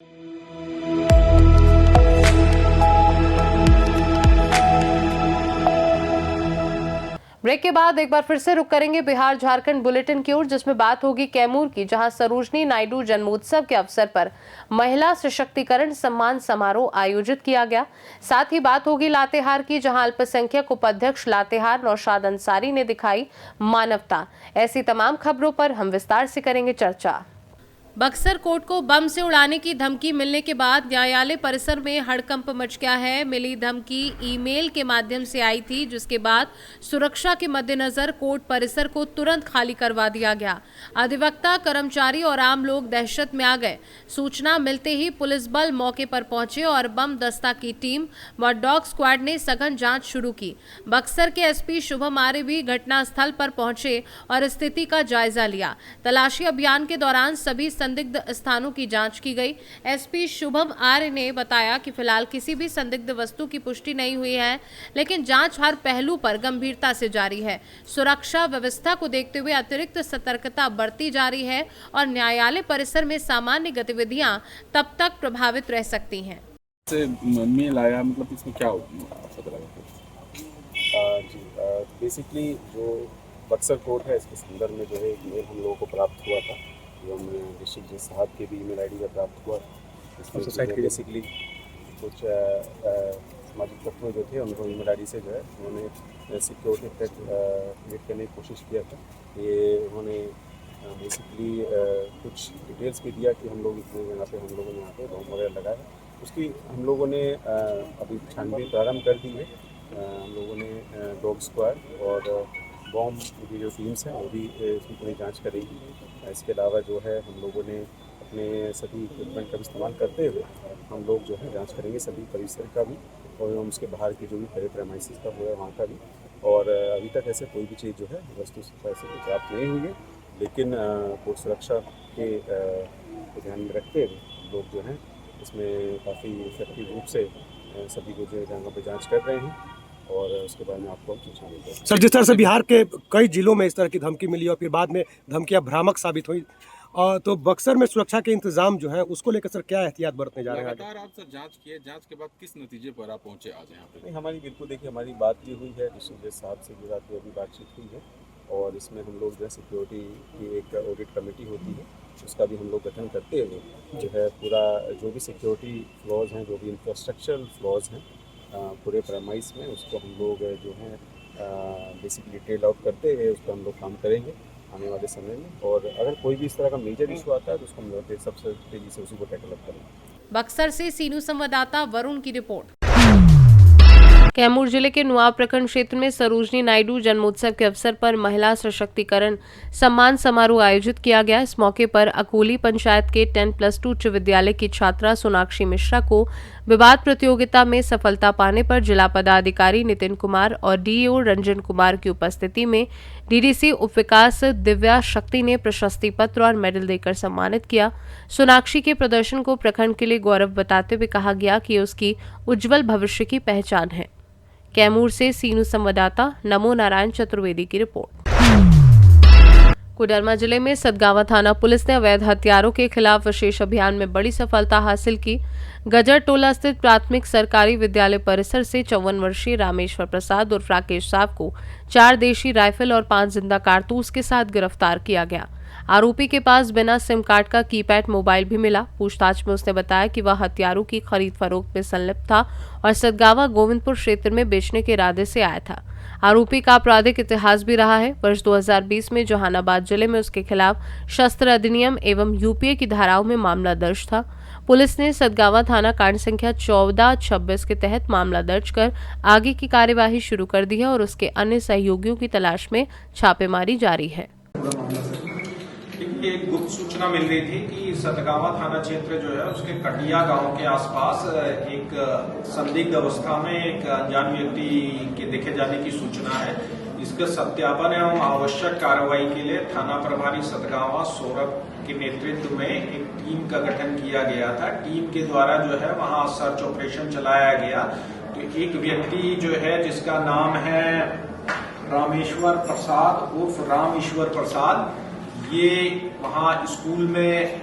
Break के बाद एक बार फिर से रुक करेंगे बिहार झारखंड बुलेटिन की ओर, जिसमें बात होगी कैमूर की, जहां सरोजनी नायडू जन्मोत्सव के अवसर पर महिला सशक्तिकरण सम्मान समारोह आयोजित किया गया। साथ ही बात होगी लातेहार की, जहां अल्पसंख्यक उपाध्यक्ष लातेहार नौशाद अंसारी ने दिखाई मानवता। ऐसी तमाम खबरों पर हम विस्तार से करेंगे चर्चा। बक्सर कोर्ट को बम से उड़ाने की धमकी मिलने के बाद न्यायालय परिसर में हड़कंप मच गया है। मिली धमकी ईमेल के माध्यम से आई थी, जिसके बाद सुरक्षा के मद्देनजर कोर्ट परिसर को तुरंत खाली करवा दिया गया। अधिवक्ता, कर्मचारी और आम लोग दहशत में आ गए। सूचना मिलते ही पुलिस बल मौके पर पहुंचे और बम दस्ता की टीम व डॉग स्क्वाड ने सघन जांच शुरू की। बक्सर के एसपी शुभम आर्य भी घटनास्थल पर पहुंचे और स्थिति का जायजा लिया। तलाशी अभियान के दौरान सभी संदिग्ध स्थानों की जांच की गई। एसपी शुभम आर्य ने बताया कि फिलहाल किसी भी संदिग्ध वस्तु की पुष्टि नहीं हुई है, लेकिन जांच हर पहलू पर गंभीरता से जारी है। सुरक्षा व्यवस्था को देखते हुए अतिरिक्त सतर्कता बरती जा रही है और न्यायालय परिसर में सामान्य गतिविधियां तब तक प्रभावित रह सकती हैं। मेल आया, मतलब इसमें क्या पता लगा? जी, बेसिकली जो बक्सर कोर्ट है, इसके संदर्भ में जो है एक मेल हम लोगों को प्राप्त हुआ था, जो हमें डिस्ट्रिक्ट जज साहब के भी ईमेल आईडी पर प्राप्त हुआ। इसमें बेसिकली कुछ सामाजिक तत्व जो थे उनको ईमेल आईडी से जो है उन्होंने सिक्योरिटी थ्रेट क्रिएट करने की कोशिश किया था। ये उन्होंने बेसिकली कुछ डिटेल्स भी दिया कि हम लोग इतने जगह पे हम लोगों ने यहाँ पे बम वगैरह लगाए। उसकी हम लोगों ने अभी छानबीन प्रारंभ कर दी है। हम लोगों ने डॉग स्क्वाड और बॉम्ब की जो टीम्स हैं वो भी इसकी पूरी जांच करेगी। इसके अलावा जो है हम लोगों ने अपने सभी इक्विपमेंट का भी इस्तेमाल करते हुए हम लोग जो है जांच करेंगे सभी परिसर का भी और उसके बाहर की जो भी प्रेमाइसिस का हुआ है वहाँ का भी। और अभी तक ऐसे कोई भी चीज़ जो है वस्तु ऐसे प्राप्त नहीं हुई है, लेकिन कोर्ट सुरक्षा के ध्यान में रखते हुए लोग जो हैं इसमें काफ़ी इफेक्टिव रूप से सभी को जो है जगह पर जाँच कर रहे हैं और उसके बाद में आपको सूचना मिल जाएगी। सर, जिस तरह से बिहार के कई जिलों में इस तरह की धमकी मिली और फिर बाद में धमकियां भ्रामक साबित हुई, तो बक्सर में सुरक्षा के इंतजाम जो है उसको लेकर सर क्या एहतियात बरतने जा रहे हैं? लगातार आप सर जांच किए, जांच के बाद किस नतीजे पर आप पहुंचे आज यहाँ पे? नहीं, हमारी बिल्कुल देखिए हमारी बात भी हुई है, डिस्ट्रिक्ट जज साहब से भी रात में अभी बातचीत हुई है और इसमें हम लोग जो है सिक्योरिटी की एक ऑडिट कमेटी होती है उसका भी हम लोग गठन करते हुए जो है पूरा जो भी सिक्योरिटी फ्लॉज हैं, जो भी इंफ्रास्ट्रक्चरल फ्लॉज हैं पूरे प्रेमाइस में, उसको हम लोग जो है बेसिकली डिटेल आउट करते हुए उस पर हम लोग काम करेंगे आने वाले समय में। और अगर कोई भी इस तरह का मेजर इशू आता है तो उसको हम सबसे तेजी से उसी को टैकल अप करेंगे। बक्सर से सीनू संवाददाता वरुण की रिपोर्ट। कैमूर जिले के नुआव प्रखंड क्षेत्र में सरोजनी नायडू जन्मोत्सव के अवसर पर महिला सशक्तिकरण सम्मान समारोह आयोजित किया गया। इस मौके पर अकोली पंचायत के 10+2 उच्च विद्यालय की छात्रा सोनाक्षी मिश्रा को विवाद प्रतियोगिता में सफलता पाने पर जिला पदाधिकारी नितिन कुमार और डीईओ रंजन कुमार की उपस्थिति में डीडीसी उप विकास दिव्या शक्ति ने प्रशस्ति पत्र और मेडल देकर सम्मानित किया। सोनाक्षी के प्रदर्शन को प्रखंड के लिए गौरव बताते हुए कहा गया कि उसकी उज्जवल भविष्य की पहचान है। कैमूर से सीनू संवाददाता नमो नारायण चतुर्वेदी की रिपोर्ट। कोडरमा जिले में सतगावा थाना पुलिस ने अवैध हथियारों के खिलाफ विशेष अभियान में बड़ी सफलता हासिल की। गजर टोला स्थित प्राथमिक सरकारी विद्यालय परिसर से 54 वर्षीय रामेश्वर प्रसाद उर्फ राकेश साहब को 4 देशी राइफल और 5 जिंदा कारतूस के साथ गिरफ्तार किया गया। आरोपी के पास बिना सिम कार्ड का कीपैड मोबाइल भी मिला। पूछताछ में उसने बताया कि वह हथियारों की खरीद फरोख्त में संलिप्त था और सतगावा गोविंदपुर क्षेत्र में बेचने के इरादे से आया था। आरोपी का आपराधिक इतिहास भी रहा है। वर्ष 2020 में जहानाबाद जिले में उसके खिलाफ शस्त्र अधिनियम एवं यूपीए की धाराओं में मामला दर्ज था। पुलिस ने सतगावा थाना कांड संख्या 1426 के तहत मामला दर्ज कर आगे की कार्यवाही शुरू कर दी है और उसके अन्य सहयोगियों की तलाश में छापेमारी जारी है। एक गुप्त सूचना मिल रही थी कि सतगावा थाना क्षेत्र जो है उसके कटिया गांव के आसपास एक संदिग्ध अवस्था में एक अनजान व्यक्ति के देखे जाने की सूचना है। इसके सत्यापन एवं आवश्यक कार्रवाई के लिए थाना प्रभारी सतगावा सौरभ के नेतृत्व में एक टीम का गठन किया गया था। टीम के द्वारा जो है वहां सर्च ऑपरेशन चलाया गया। तो एक व्यक्ति जो है जिसका नाम है रामेश्वर प्रसाद उर्फ राम ईश्वर प्रसाद, ये वहां स्कूल में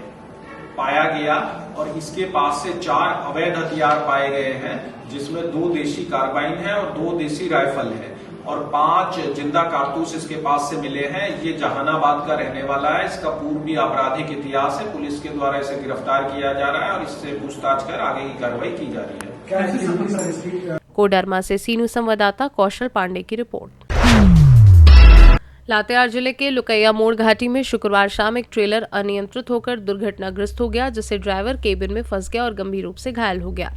पाया गया और इसके पास से 4 अवैध हथियार पाए गए हैं, जिसमें 2 देशी कार्बाइन है और 2 देशी राइफल है और 5 जिंदा कारतूस इसके पास से मिले हैं। ये जहानाबाद का रहने वाला है। इसका पूर्वी आपराधिक इतिहास है। पुलिस के द्वारा इसे गिरफ्तार किया जा रहा है और इससे पूछताछ कर आगे की कार्रवाई की जा रही है। कोडरमा से सीनू संवाददाता कौशल पांडे की रिपोर्ट। लातेहार जिले के लुकैया मोड़ घाटी में शुक्रवार शाम एक ट्रेलर अनियंत्रित होकर दुर्घटनाग्रस्त हो गया, जिससे ड्राइवर केबिन में फंस गया और गंभीर रूप से घायल हो गया।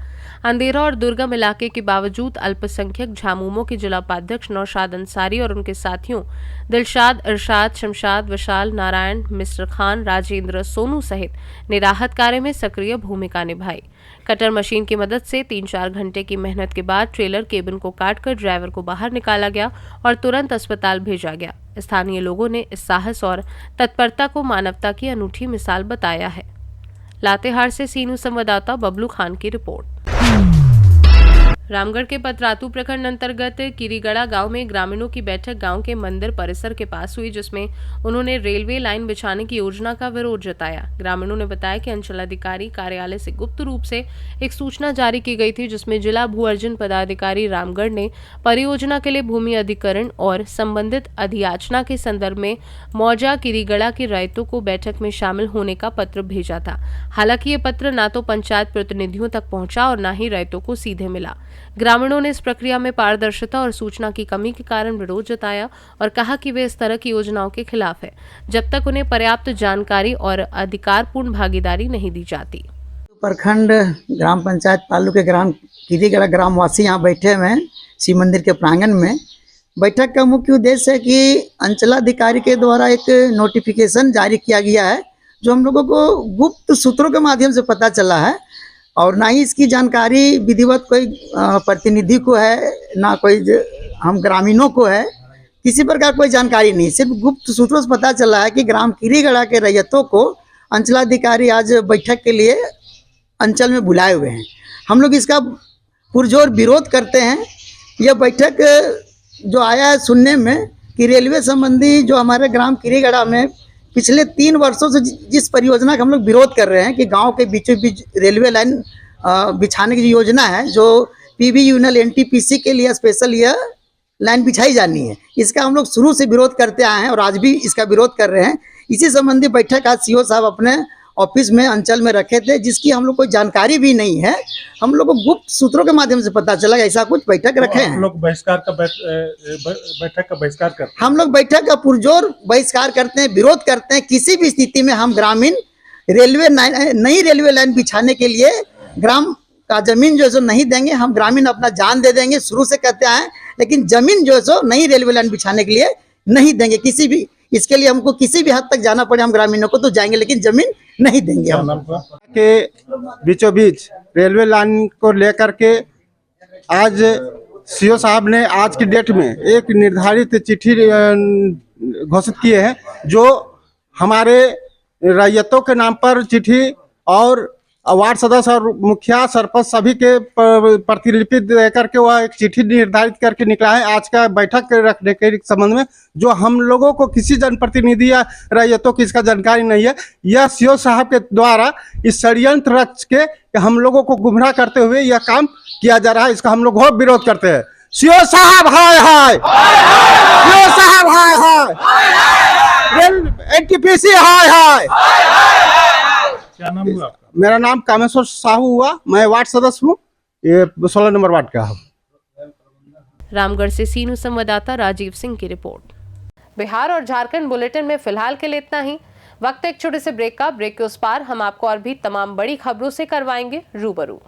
अंधेरा और दुर्गम इलाके के बावजूद अल्पसंख्यक झामुमो के जिला उपाध्यक्ष नौशाद अंसारी और उनके साथियों दिलशाद, इरशाद, शमशाद, विशाल, नारायण, मिस्टर खान, राजेंद्र, सोनू सहित ने राहत कार्य में सक्रिय भूमिका निभाई। कटर मशीन की मदद से 3-4 घंटे की मेहनत के बाद ट्रेलर केबिन को काटकर ड्राइवर को बाहर निकाला गया और तुरंत अस्पताल भेजा गया। स्थानीय लोगों ने इस साहस और तत्परता को मानवता की अनूठी मिसाल बताया है। लातेहार से सीनू संवाददाता बबलू खान की रिपोर्ट। रामगढ़ के पतरातू प्रखंड अंतर्गत किरीगड़ा गांव में ग्रामीणों की बैठक गांव के मंदिर परिसर के पास हुई, जिसमें उन्होंने रेलवे लाइन बिछाने की योजना का विरोध जताया। ग्रामीणों ने बताया कि अंचलाधिकारी कार्यालय से गुप्त रूप से एक सूचना जारी की गई थी, जिसमें जिला भू अर्जन पदाधिकारी रामगढ़ ने परियोजना के लिए भूमि अधिग्रहण और संबंधित अधियाचना के संदर्भ में मौजा किरीगड़ा के रैयतों को बैठक में शामिल होने का पत्र भेजा था। हालांकि ये पत्र न तो पंचायत प्रतिनिधियों तक पहुंचा और न ही रैयतों को सीधे मिला। ग्रामीणों ने इस प्रक्रिया में पारदर्शिता और सूचना की कमी के कारण विरोध जताया और कहा कि वे इस तरह की योजनाओं के खिलाफ है, जब तक उन्हें पर्याप्त जानकारी और अधिकारपूर्ण भागीदारी नहीं दी जाती। प्रखंड ग्राम पंचायत पालू के ग्राम किरीगड़ा ग्रामवासी यहाँ बैठे हुए हैं शिव मंदिर के प्रांगण में। बैठक का मुख्य उद्देश्य है कि अंचलाधिकारी के द्वारा एक नोटिफिकेशन जारी किया गया है, जो हम लोगों को गुप्त सूत्रों के माध्यम से पता चला है और ना ही इसकी जानकारी विधिवत कोई प्रतिनिधि को है, ना कोई हम ग्रामीणों को है, किसी प्रकार कोई जानकारी नहीं। सिर्फ गुप्त सूत्रों से पता चला है कि ग्राम किरीगड़ा के रैयतों को अंचलाधिकारी आज बैठक के लिए अंचल में बुलाए हुए हैं। हम लोग इसका पुरजोर विरोध करते हैं। यह बैठक जो आया है सुनने में कि रेलवे संबंधी जो हमारे ग्राम किरीगड़ा में पिछले 3 वर्षों से जिस परियोजना का हम लोग विरोध कर रहे हैं कि गांव के बीचों बीच रेलवे लाइन बिछाने की योजना है, जो पीबी यूनियल एनटीपीसी के लिए स्पेशल यह लाइन बिछाई जानी है, इसका हम लोग शुरू से विरोध करते आए हैं और आज भी इसका विरोध कर रहे हैं। इसी संबंधी बैठक आज सीओ साहब अपने ऑफिस में अंचल में रखे थे, जिसकी हम लोग को जानकारी भी नहीं है। हम लोग को गुप्त सूत्रों के माध्यम से पता चला ऐसा कुछ बैठक रखे हैं। हम लोग बैठक का बहिष्कार करते हैं। हम लोग बैठक का पुरजोर बहिष्कार करते हैं, विरोध करते हैं। किसी भी स्थिति में हम ग्रामीण नई रेलवे लाइन बिछाने के लिए ग्राम का जमीन जो है सो नहीं देंगे। हम ग्रामीण अपना जान दे देंगे, शुरू से कहते आए, लेकिन जमीन जो है सो नई रेलवे लाइन बिछाने के लिए नहीं देंगे। किसी भी इसके लिए हमको किसी भी हद तक जाना पड़े, हम ग्रामीणों को तो जाएंगे, लेकिन जमीन नहीं देंगे। हम के बीचों बीच रेलवे लाइन को लेकर के आज सीओ साहब ने आज की डेट में एक निर्धारित चिट्ठी घोषित किए हैं, जो हमारे रैयतों के नाम पर चिट्ठी और वार्ड सदस्य और मुखिया सरपंच सभी के प्रतिलिपि देकर के वह एक चिट्ठी निर्धारित करके निकला है आज का बैठक रखने के संबंध में, जो हम लोगों को किसी जनप्रतिनिधि या रैयतों की इसका जानकारी नहीं है। यह सीओ साहब के द्वारा इस षड्यंत्र रच के हम लोगों को गुमराह करते हुए यह काम किया जा रहा है। इसका हम लोग बहुत विरोध करते हैं। सीओ साहब हाय हाय, सीओ साहब हाय हाय, एनटीपीसी हाय हाय। क्या नाम हुआ आपका? मेरा नाम कामेश्वर साहू हुआ, मैं वार्ड सदस्य हूँ, ये 16 नंबर वार्ड का हूँ। रामगढ़ से सीनू संवाददाता राजीव सिंह की रिपोर्ट। बिहार और झारखंड बुलेटिन में फिलहाल के लिए इतना ही। वक्त एक छोटे से ब्रेक का। ब्रेक के उस पार हम आपको और भी तमाम बड़ी खबरों से करवाएंगे रूबरू।